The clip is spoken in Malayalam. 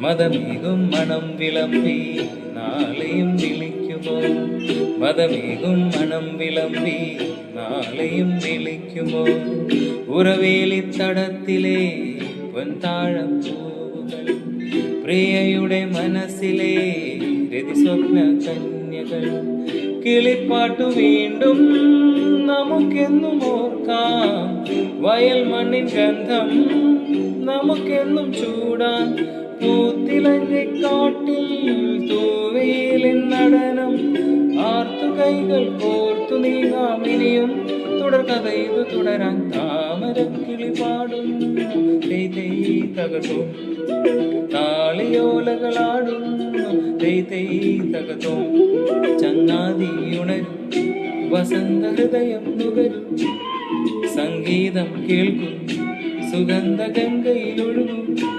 മതമേകും മണം വിളമ്പി നാളെയും വിളിക്കുമോ? മതമേകും മണം വിളമ്പി നാളെയും വിളിക്കുമോ? ഉറവേലിത്തടത്തിലെ പൊൻതാഴപ്പൂവുകൾ, പ്രിയയുടെ മനസ്സിലെ രതിസ്വപ്ന കന്യകൾ, കിളിപ്പാട്ടു വീണ്ടും നമുക്കെന്നും ഓർക്കാം. വയൽ മണ്ണിൻ ഗന്ധം നമുക്കെന്നും ചൂടാൻ. പൂത്തിലഞ്ഞിക്കാട്ടിൽ തൂവയിലിൻ നടനം, ആർത്തുകൈകൾ കോർത്തു നീങ്ങാം ഇനിയും. തുടർകഥ ഇത് തുടരാൻ. താമരക്കിളി പാടുന്നു തകതും, താളിയോലകളാടുന്നു തകതും. ചങ്ങാതിയുണരും വസന്ത ഹൃദയം നുകരും, സംഗീതം കേൾക്കും സുഗന്ധ ഗംഗയിലൊഴുകും.